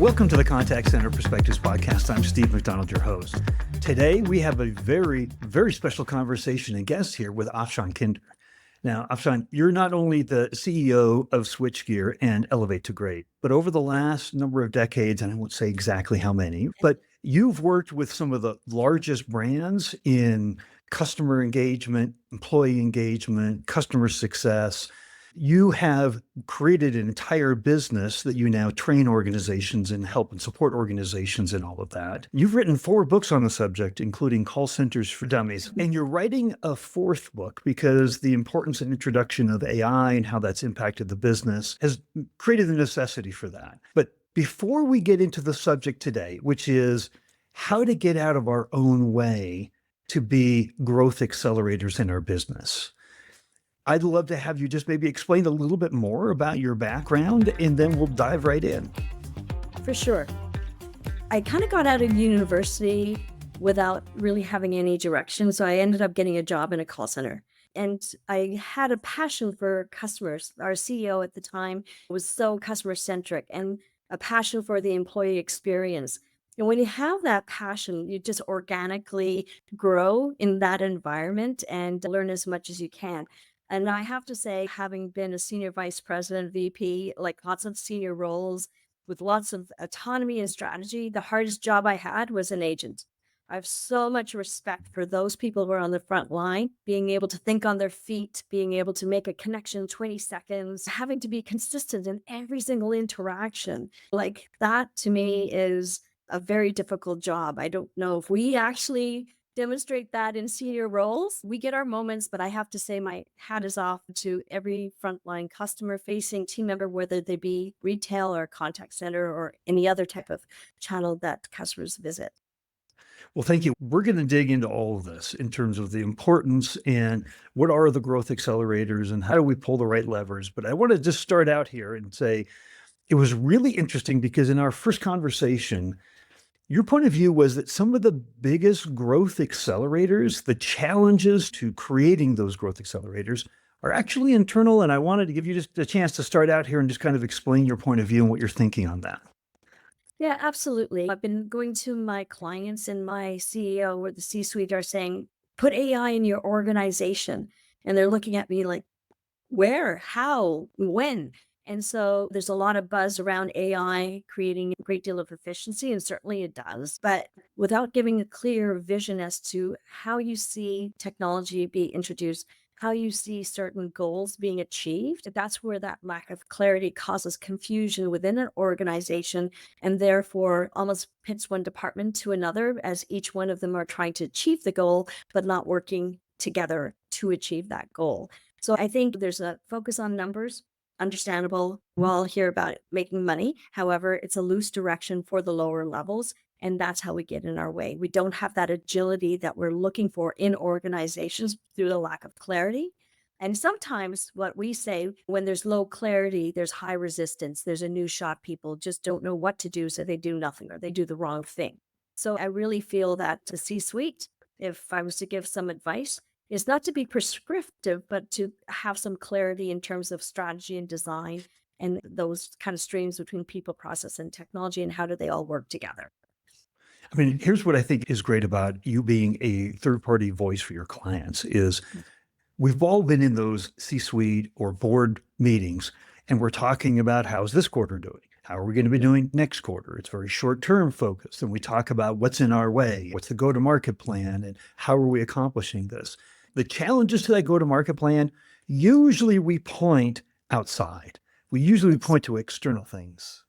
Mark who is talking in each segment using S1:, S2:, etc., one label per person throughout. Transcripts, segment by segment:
S1: Welcome to the Contact Center Perspectives Podcast. I'm Steve McDonald, your host. Today, we have a very, very special conversation and guest here with Afshan Kinder. Now, Afshan, you're not only the CEO of Switchgear and Elevate to Great, but over the last number of decades, and I won't say exactly how many, but you've worked with some of the largest brands in customer engagement, employee engagement, customer success. You have created an entire business that you now train organizations and help and support organizations in all of that. You've written 4 books on the subject, including Call Centers for Dummies. And you're writing a 4th book because the importance and introduction of AI and how that's impacted the business has created the necessity for that. But before we get into the subject today, which is how to get out of our own way to be growth accelerators in our business, I'd love to have you just maybe explain a little bit more about your background, and then we'll dive right in.
S2: For sure. I kind of got out of university without really having any direction. So I ended up getting a job in a call center. And I had a passion for customers. Our CEO at the time was so customer centric and a passion for the employee experience. And when you have that passion, you just organically grow in that environment and learn as much as you can. And I have to say, having been a senior vice president, VP, like lots of senior roles with lots of autonomy and strategy, the hardest job I had was an agent. I have so much respect for those people who are on the front line, being able to think on their feet, being able to make a connection in 20 seconds, having to be consistent in every single interaction. Like that to me is a very difficult job. I don't know if we actually demonstrate that in senior roles. We get our moments, but I have to say my hat is off to every frontline customer facing team member, whether they be retail or contact center or any other type of channel that customers visit.
S1: Well, thank you. We're going to dig into all of this in terms of the importance and what are the growth accelerators and how do we pull the right levers. But I want to just start out here and say it was really interesting because in our first conversation, your point of view was that some of the biggest growth accelerators, the challenges to creating those growth accelerators, are actually internal. And I wanted to give you just a chance to start out here and just kind of explain your point of view and what you're thinking on that.
S2: Yeah, absolutely. I've been going to my clients and my CEO or the C-suite are saying, put AI in your organization. And they're looking at me like, where, how, when? And so there's a lot of buzz around AI creating a great deal of efficiency, and certainly it does, but without giving a clear vision as to how you see technology be introduced, how you see certain goals being achieved, that's where that lack of clarity causes confusion within an organization and therefore almost pits one department to another as each one of them are trying to achieve the goal, but not working together to achieve that goal. So I think there's a focus on numbers, understandable. We'll all hear about it, making money. However, it's a loose direction for the lower levels. And that's how we get in our way. We don't have that agility that we're looking for in organizations through the lack of clarity. And sometimes what we say when there's low clarity, there's high resistance. There's a new shot. People just don't know what to do. So they do nothing or they do the wrong thing. So I really feel that the C-suite, if I was to give some advice, is not to be prescriptive, but to have some clarity in terms of strategy and design and those kind of streams between people, process, and technology, and how do they all work together.
S1: I mean, here's what I think is great about you being a third-party voice for your clients is we've all been in those C-suite or board meetings, and we're talking about how's this quarter doing? How are we going to be doing next quarter? It's very short-term focused, and we talk about what's in our way, what's the go-to-market plan, and how are we accomplishing this? The challenges to that go-to-market plan, usually we point outside. We usually point to external things.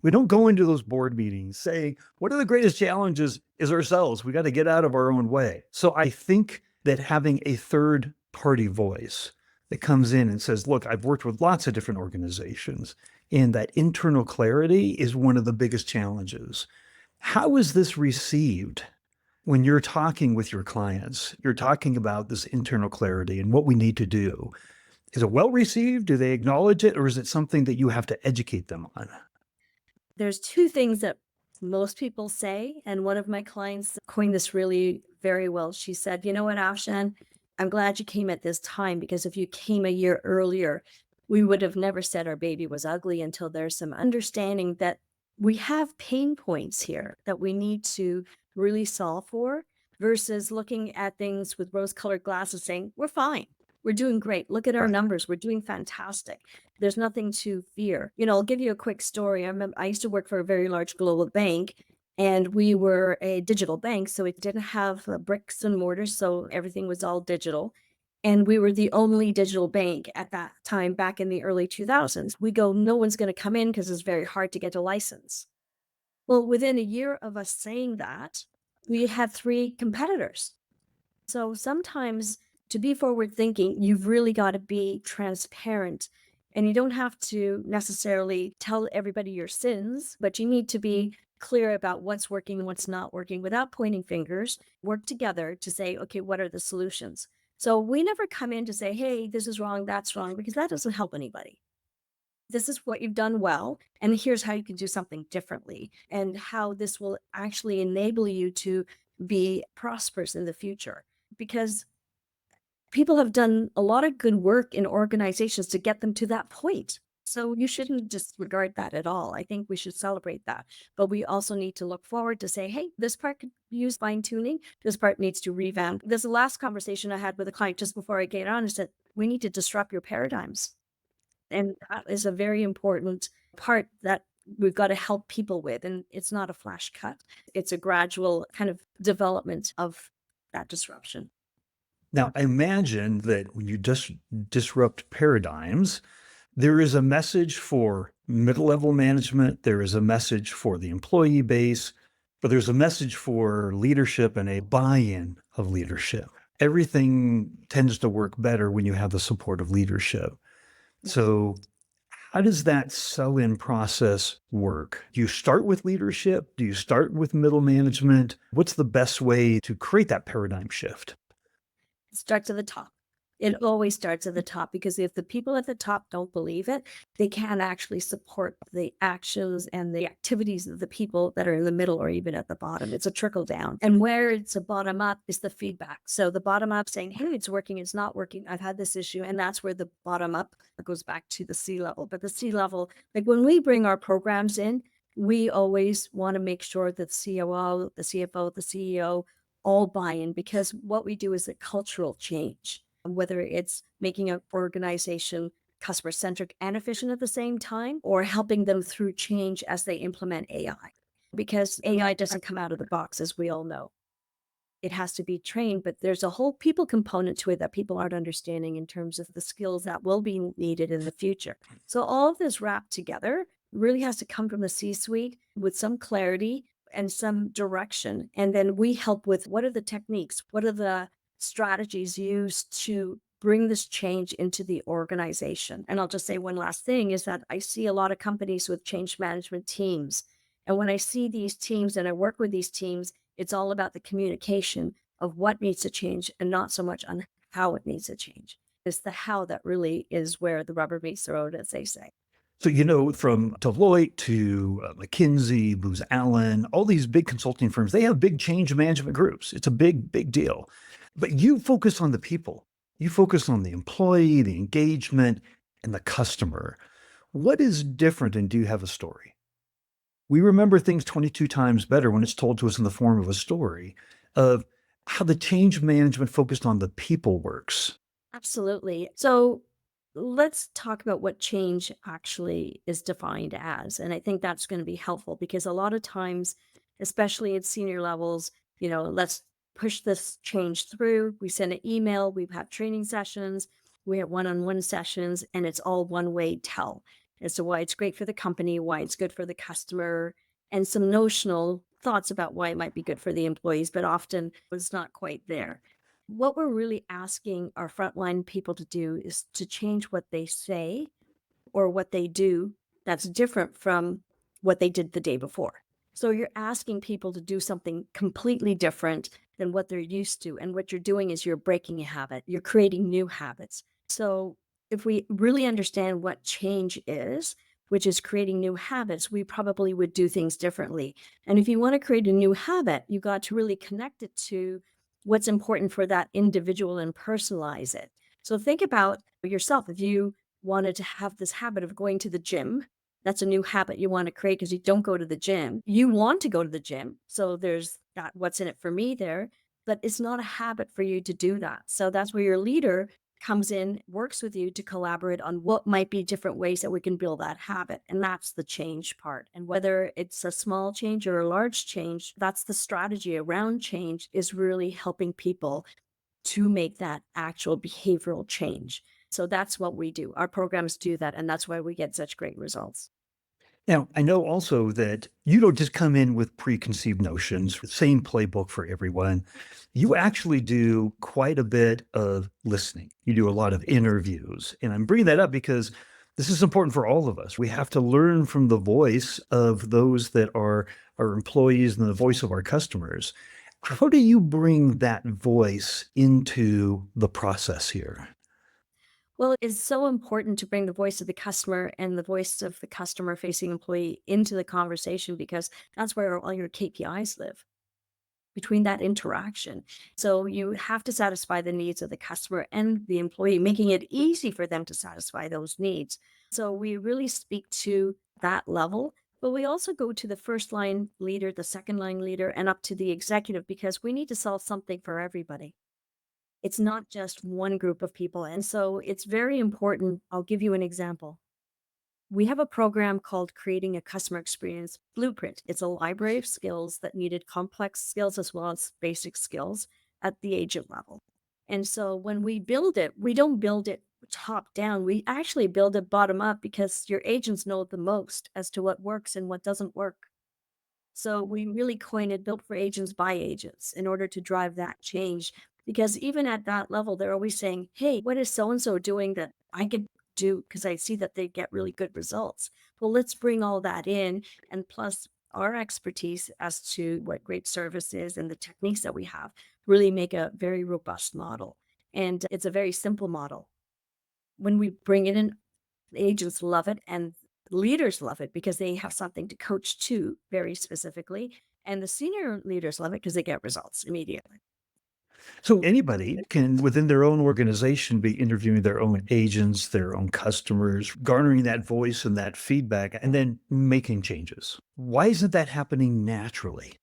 S1: We don't go into those board meetings saying, what are the greatest challenges is ourselves. We got to get out of our own way. So I think that having a third party voice that comes in and says, look, I've worked with lots of different organizations, and that internal clarity is one of the biggest challenges. How is this received when you're talking with your clients? You're talking about this internal clarity and what we need to do. Is it well received? Do they acknowledge it? Or is it something that you have to educate them on?
S2: There's 2 things that most people say, and one of my clients coined this really very well. She said, you know what, Afshan, I'm glad you came at this time because if you came a year earlier, we would have never said our baby was ugly until there's some understanding that we have pain points here that we need to really solve for versus looking at things with rose colored glasses saying, we're fine. We're doing great. Look at our
S1: Right.
S2: numbers. We're doing fantastic. There's nothing to fear. I'll give you a quick story. I remember I used to work for a very large global bank and we were a digital bank. So it didn't have bricks and mortar. So everything was all digital. And we were the only digital bank at that time back in the early 2000s. We go, no one's going to come in because it's very hard to get a license. Well, within a year of us saying that, we had three competitors. So sometimes to be forward thinking, you've really got to be transparent. And you don't have to necessarily tell everybody your sins, but you need to be clear about what's working and what's not working without pointing fingers. Work together to say, okay, what are the solutions? So we never come in to say, hey, this is wrong, that's wrong, because that doesn't help anybody. This is what you've done well, and here's how you can do something differently, and how this will actually enable you to be prosperous in the future. Because people have done a lot of good work in organizations to get them to that point. So you shouldn't disregard that at all. I think we should celebrate that. But we also need to look forward to say, hey, this part could use fine tuning. This part needs to revamp. This is the last conversation I had with a client just before I get on is that we need to disrupt your paradigms. And that is a very important part that we've got to help people with. And it's not a flash cut, it's a gradual kind of development of that disruption.
S1: Now, I imagine that when you disrupt paradigms, there is a message for middle level management, there is a message for the employee base, but there's a message for leadership and a buy in of leadership. Everything tends to work better when you have the support of leadership. So, how does that sell in process work? Do you start with leadership? Do you start with middle management? What's the best way to create that paradigm shift?
S2: It starts at the top. It always starts at the top because if the people at the top don't believe it, they can't actually support the actions and the activities of the people that are in the middle or even at the bottom. It's a trickle down. And where it's a bottom up is the feedback. So the bottom up saying, hey, it's working, it's not working. I've had this issue. And that's where the bottom up goes back to the C level. But the C level, like when we bring our programs in, we always want to make sure that the COO, the CFO, the CEO all buy in because what we do is a cultural change, whether it's making an organization customer centric and efficient at the same time or helping them through change as they implement AI. Because AI doesn't come out of the box, as we all know. It has to be trained, but there's a whole people component to it that people aren't understanding in terms of the skills that will be needed in the future. So all of this wrapped together really has to come from the C-suite with some clarity and some direction. And then we help with what are the techniques? What are the strategies used to bring this change into the organization? And I'll just say one last thing is that I see a lot of companies with change management teams. And when I see these teams and I work with these teams, it's all about the communication of what needs to change and not so much on how it needs to change. It's the how that really is where the rubber meets the road, as they say.
S1: So, from Deloitte to McKinsey, Booz Allen, all these big consulting firms, they have big change management groups. It's a big, big deal. But you focus on the people, you focus on the employee, the engagement, and the customer. What is different, and do you have a story? We remember things 22 times better when it's told to us in the form of a story of how the change management focused on the people works.
S2: Absolutely. So let's talk about what change actually is defined as. And I think that's going to be helpful because a lot of times, especially at senior levels, let's push this change through. We send an email, we have training sessions, we have one on one sessions, and it's all one way tell as to why it's great for the company, why it's good for the customer, and some notional thoughts about why it might be good for the employees, but often it's not quite there. What we're really asking our frontline people to do is to change what they say or what they do that's different from what they did the day before. So you're asking people to do something completely different than what they're used to. And what you're doing is you're breaking a habit, you're creating new habits. So if we really understand what change is, which is creating new habits, we probably would do things differently. And if you want to create a new habit, you got to really connect it to what's important for that individual and personalize it. So think about yourself. If you wanted to have this habit of going to the gym, That's a new habit you want to create because you don't go to the gym. You want to go to the gym. So there's that what's in it for me there, but it's not a habit for you to do that. So that's where your leader comes in, works with you to collaborate on what might be different ways that we can build that habit. And that's the change part. And whether it's a small change or a large change, that's the strategy around change is really helping people to make that actual behavioral change. So that's what we do. Our programs do that. And that's why we get such great results.
S1: Now, I know also that you don't just come in with preconceived notions, same playbook for everyone. You actually do quite a bit of listening. You do a lot of interviews. And I'm bringing that up because this is important for all of us. We have to learn from the voice of those that are our employees and the voice of our customers. How do you bring that voice into the process here?
S2: Well, it's so important to bring the voice of the customer and the voice of the customer facing employee into the conversation because that's where all your KPIs live between that interaction. So you have to satisfy the needs of the customer and the employee, making it easy for them to satisfy those needs. So we really speak to that level, but we also go to the first line leader, the second line leader, and up to the executive because we need to solve something for everybody. It's not just one group of people. And so it's very important. I'll give you an example. We have a program called Creating a Customer Experience Blueprint. It's a library of skills that needed complex skills as well as basic skills at the agent level. And so when we build it, we don't build it top down. We actually build it bottom up because your agents know the most as to what works and what doesn't work. So we really coined it built for agents by agents in order to drive that change. Because even at that level, they're always saying, hey, what is so and so doing that I could do? Because I see that they get really good results. Well, let's bring all that in. And plus, our expertise as to what great service is and the techniques that we have really make a very robust model. And it's a very simple model. When we bring it in, agents love it and leaders love it because they have something to coach to very specifically. And the senior leaders love it because they get results immediately.
S1: So anybody can, within their own organization, be interviewing their own agents, their own customers, garnering that voice and that feedback, and then making changes. Why isn't that happening naturally,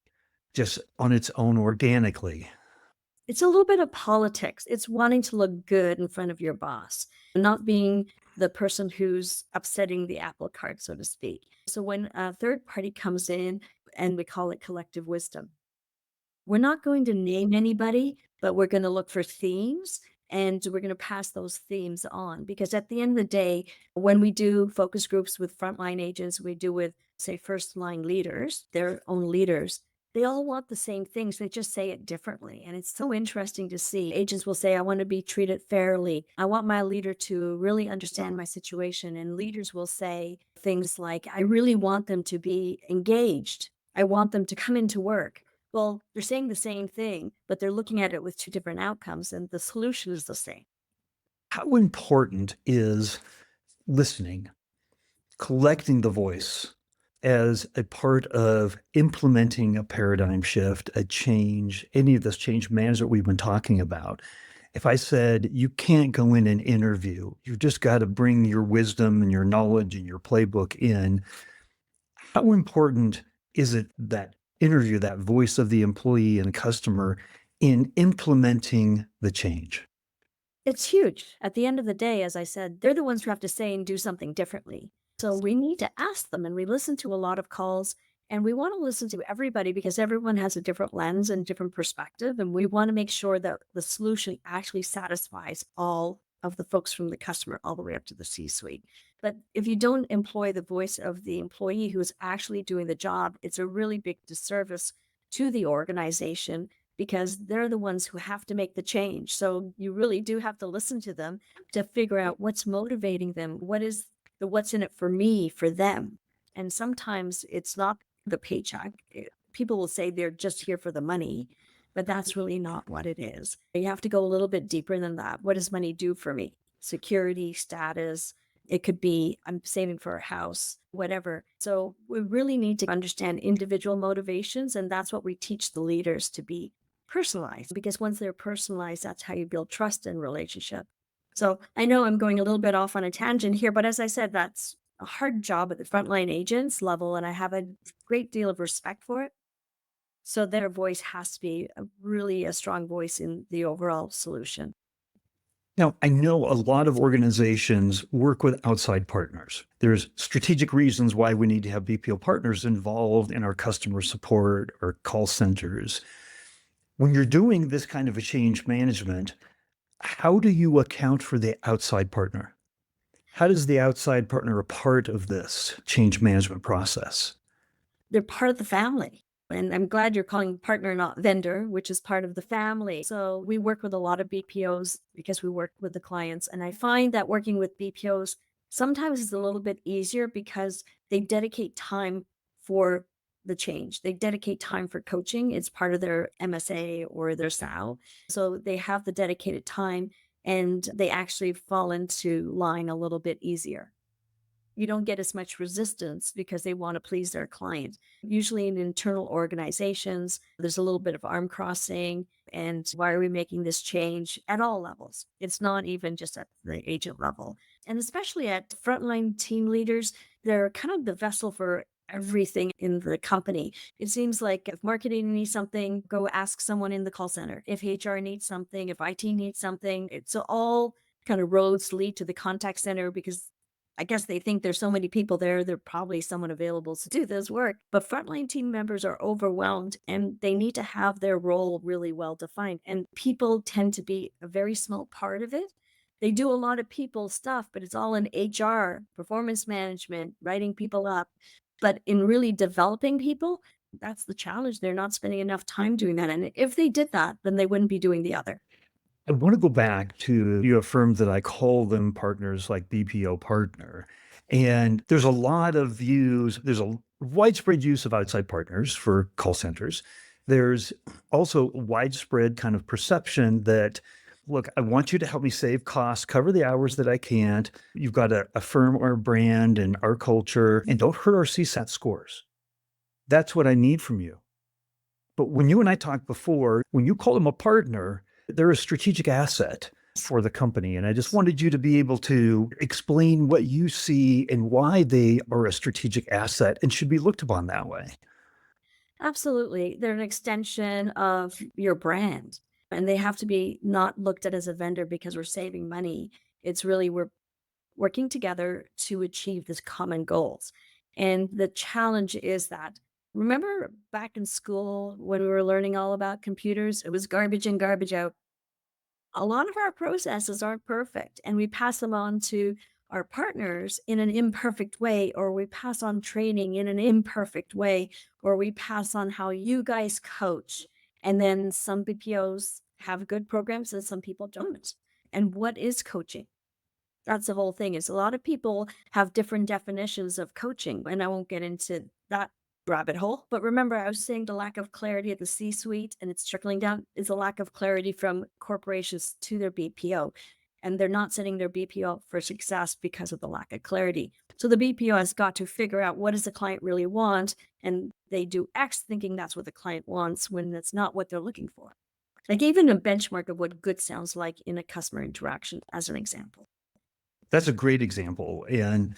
S1: just on its own organically?
S2: It's a little bit of politics. It's wanting to look good in front of your boss, not being the person who's upsetting the apple cart, so to speak. So when a third party comes in, and we call it collective wisdom, we're not going to name anybody, but we're going to look for themes and we're going to pass those themes on because at the end of the day, when we do focus groups with frontline agents, we do with, say, first line leaders, their own leaders, they all want the same things. They just say it differently. And it's so interesting to see. Agents will say, I want to be treated fairly. I want my leader to really understand my situation. And leaders will say things like, I really want them to be engaged. I want them to come into work. Well, they're saying the same thing, but they're looking at it with two different outcomes, and the solution is the same.
S1: How important is listening, collecting the voice as a part of implementing a paradigm shift, a change, any of this change management we've been talking about? If I said you can't go in and interview, you just got to bring your wisdom and your knowledge and your playbook in, how important is it that interview, that voice of the employee and customer in implementing the change?
S2: It's huge. At the end of the day, as I said, they're the ones who have to say and do something differently. So we need to ask them, and we listen to a lot of calls, and we want to listen to everybody because everyone has a different lens and different perspective. And we want to make sure that the solution actually satisfies all of the folks from the customer all the way up to the C suite. But if you don't employ the voice of the employee who is actually doing the job, it's a really big disservice to the organization because they're the ones who have to make the change. So you really do have to listen to them to figure out what's motivating them. What is the what's in it for me, for them? And sometimes it's not the paycheck. People will say they're just here for the money, but that's really not what it is. You have to go a little bit deeper than that. What does money do for me? Security, status. It could be I'm saving for a house, whatever. So we really need to understand individual motivations. And that's what we teach the leaders to be personalized because once they're personalized, that's how you build trust in relationship. So I know I'm going a little bit off on a tangent here, but as I said, that's a hard job at the frontline agents level, and I have a great deal of respect for it. So their voice has to be really a strong voice in the overall solution.
S1: Now, I know a lot of organizations work with outside partners. There's strategic reasons why we need to have BPO partners involved in our customer support or call centers. When you're doing this kind of a change management, how do you account for the outside partner? How does the outside partner a part of this change management process?
S2: They're part of the family. And I'm glad you're calling partner, not vendor, which is part of the family. So we work with a lot of BPOs because we work with the clients. And I find that working with BPOs sometimes is a little bit easier because they dedicate time for the change. They dedicate time for coaching. It's part of their MSA or their SAL. So they have the dedicated time and they actually fall into line a little bit easier. You don't get as much resistance because they want to please their client. Usually in internal organizations, there's a little bit of arm crossing. And why are we making this change at all levels? It's not even just at the agent level. And especially at frontline team leaders, they're kind of the vessel for everything in the company. It seems like if marketing needs something, go ask someone in the call center. If HR needs something, if IT needs something, it's all kind of roads lead to the contact center because I guess they think there's so many people there, there probably someone available to do this work. But frontline team members are overwhelmed and they need to have their role really well defined. And people tend to be a very small part of it. They do a lot of people stuff, but it's all in HR, performance management, writing people up. But in really developing people, that's the challenge. They're not spending enough time doing that. And if they did that, then they wouldn't be doing the other.
S1: I want to go back to you affirmed that I call them partners like BPO partner. And there's a lot of views, there's a widespread use of outside partners for call centers. There's also widespread kind of perception that, look, I want you to help me save costs, cover the hours that I can't. You've got to affirm our brand and our culture and don't hurt our CSAT scores. That's what I need from you. But when you and I talked before, when you call them a partner, they're a strategic asset for the company. And I just wanted you to be able to explain what you see and why they are a strategic asset and should be looked upon that way.
S2: Absolutely. They're an extension of your brand, and they have to be not looked at as a vendor because we're saving money. It's really we're working together to achieve this common goals. And the challenge is that remember back in school when we were learning all about computers, it was garbage in, garbage out. A lot of our processes aren't perfect and we pass them on to our partners in an imperfect way, or we pass on training in an imperfect way, or we pass on how you guys coach. And then some BPOs have good programs and some people don't. And what is coaching? That's the whole thing is a lot of people have different definitions of coaching, and I won't get into that rabbit hole. But remember, I was saying the lack of clarity at the C-suite and it's trickling down is a lack of clarity from corporations to their BPO. And they're not setting their BPO up for success because of the lack of clarity. So the BPO has got to figure out what does the client really want, and they do X thinking that's what the client wants when that's not what they're looking for. Like even a benchmark of what good sounds like in a customer interaction, as an example.
S1: That's a great example. And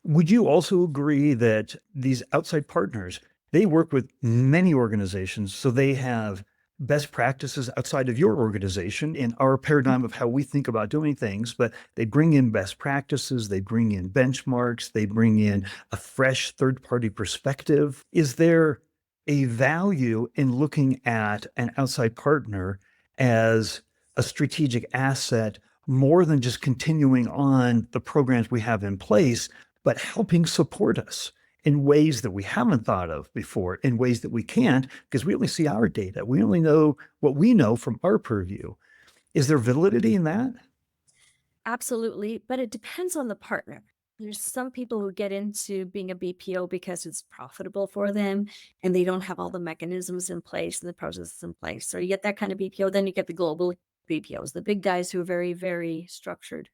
S1: would you also agree that these outside partners, they work with many organizations, so they have best practices outside of your organization in our paradigm of how we think about doing things, but they bring in best practices, they bring in benchmarks, they bring in a fresh third-party perspective. Is there a value in looking at an outside partner as a strategic asset more than just continuing on the programs we have in place, but helping support us in ways that we haven't thought of before, in ways that we can't, because we only see our data. We only know what we know from our purview. Is there validity in that?
S2: Absolutely, but it depends on the partner. There's some people who get into being a BPO because it's profitable for them and they don't have all the mechanisms in place and the processes in place. So you get that kind of BPO, then you get the global BPOs, the big guys who are very, very structured,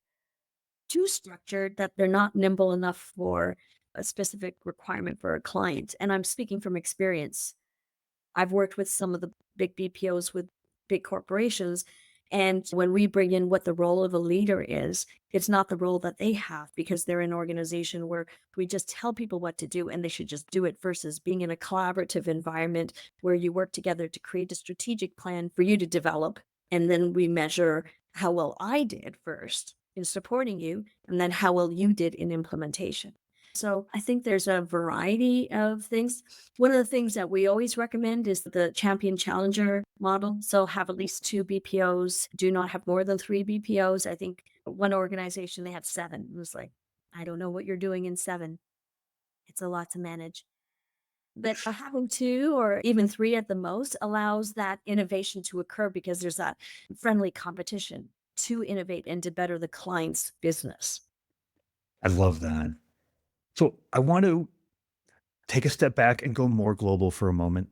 S2: too structured that they're not nimble enough for a specific requirement for a client. And I'm speaking from experience. I've worked with some of the big BPOs with big corporations, And when we bring in what the role of a leader is, it's not the role that they have because they're an organization where we just tell people what to do and they should just do it versus being in a collaborative environment where you work together to create a strategic plan for you to develop. And then we measure how well I did first in supporting you, and then how well you did in implementation. So I think there's a variety of things. One of the things that we always recommend is the champion challenger model. So have at least two BPOs, do not have more than three BPOs. I think one organization, they had seven. It was like, I don't know what you're doing in seven. It's a lot to manage. But having two or even three at the most allows that innovation to occur because there's that friendly competition to innovate and to better the client's business.
S1: I love that. So I want to take a step back and go more global for a moment.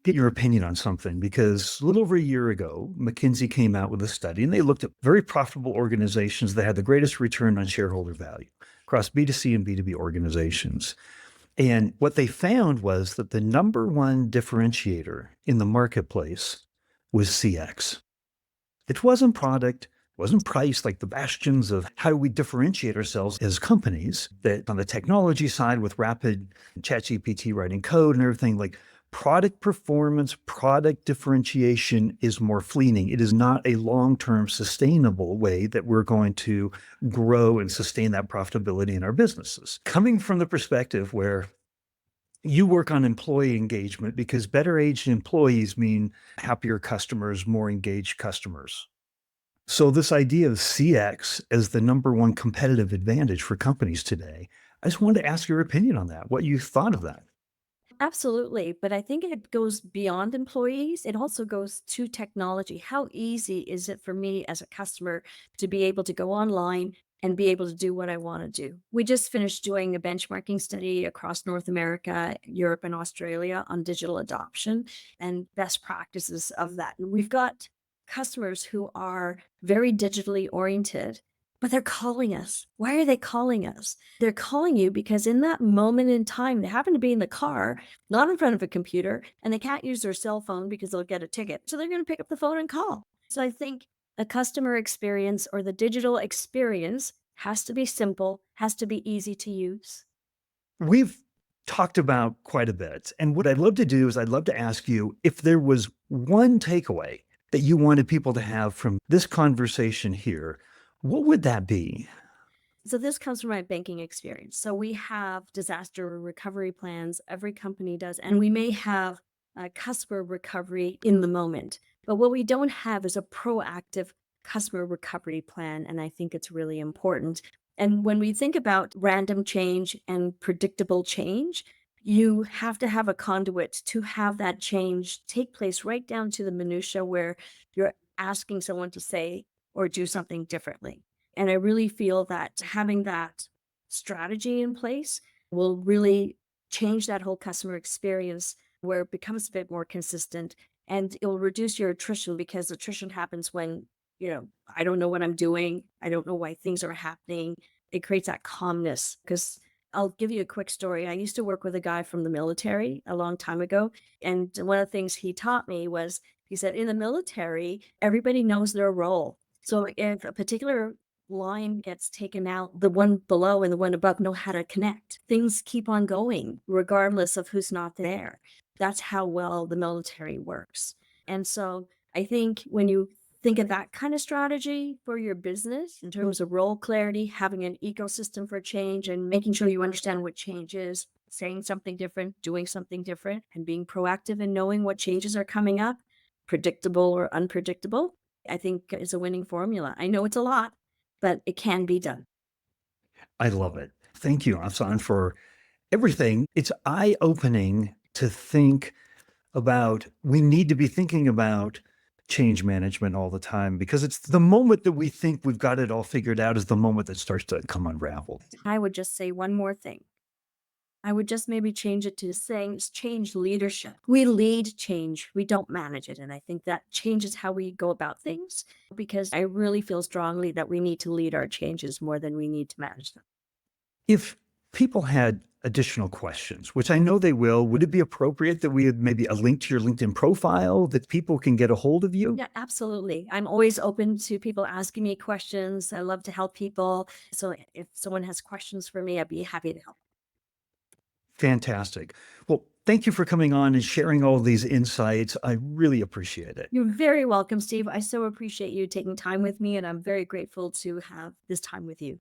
S1: Get your opinion on something because a little over a year ago, McKinsey came out with a study and they looked at very profitable organizations that had the greatest return on shareholder value across B2C and B2B organizations. And what they found was that the number one differentiator in the marketplace was CX. It wasn't product, wasn't price, like the bastions of how do we differentiate ourselves as companies. That on the technology side with rapid ChatGPT writing code and everything, like product performance, product differentiation is more fleeting. It is not a long-term sustainable way that we're going to grow and sustain that profitability in our businesses. Coming from the perspective where you work on employee engagement because better aged employees mean happier customers, more engaged customers. So this idea of CX as the number one competitive advantage for companies today, I just wanted to ask your opinion on that, what you thought of that.
S2: Absolutely. But I think it goes beyond employees. It also goes to technology. How easy is it for me as a customer to be able to go online and be able to do what I want to do? We just finished doing a benchmarking study across North America, Europe, and Australia on digital adoption and best practices of that. And we've got customers who are very digitally oriented, but they're calling us. Why are they calling us? They're calling you because in that moment in time, they happen to be in the car, not in front of a computer, and they can't use their cell phone because they'll get a ticket. So they're going to pick up the phone and call. So I think the customer experience or the digital experience has to be simple, has to be easy to use.
S1: We've talked about quite a bit. And what I'd love to do is I'd love to ask you if there was one takeaway that you wanted people to have from this conversation here, what would that be?
S2: So this comes from my banking experience. So we have disaster recovery plans, every company does, and we may have a customer recovery in the moment. But what we don't have is a proactive customer recovery plan. And I think it's really important. And when we think about random change and predictable change, you have to have a conduit to have that change take place right down to the minutia where you're asking someone to say or do something differently. And I really feel that having that strategy in place will really change that whole customer experience where it becomes a bit more consistent and it'll reduce your attrition because attrition happens when, I don't know what I'm doing. I don't know why things are happening. It creates that calmness because I'll give you a quick story. I used to work with a guy from the military a long time ago. And one of the things he taught me was he said, in the military, everybody knows their role. So if a particular line gets taken out, the one below and the one above know how to connect. Things keep on going regardless of who's not there. That's how well the military works. And so I think when you think of that kind of strategy for your business in terms of role clarity, having an ecosystem for change and making sure you understand what change is, saying something different, doing something different, and being proactive and knowing what changes are coming up, predictable or unpredictable, I think is a winning formula. I know it's a lot, but it can be done.
S1: I love it. Thank you, Afsan, for everything. It's eye-opening to think about we need to be thinking about change management all the time because it's the moment that we think we've got it all figured out is the moment that starts to come unraveled.
S2: I would just say one more thing. I would just maybe change it to saying it's change leadership. We lead change, we don't manage it. And I think that changes how we go about things because I really feel strongly that we need to lead our changes more than we need to manage them.
S1: If people had additional questions, which I know they will, would it be appropriate that we had maybe a link to your LinkedIn profile that people can get a hold of you?
S2: Yeah, absolutely. I'm always open to people asking me questions. I love to help people. So if someone has questions for me, I'd be happy to help.
S1: Fantastic. Well, thank you for coming on and sharing all these insights. I really appreciate it.
S2: You're very welcome, Steve. I so appreciate you taking time with me, and I'm very grateful to have this time with you.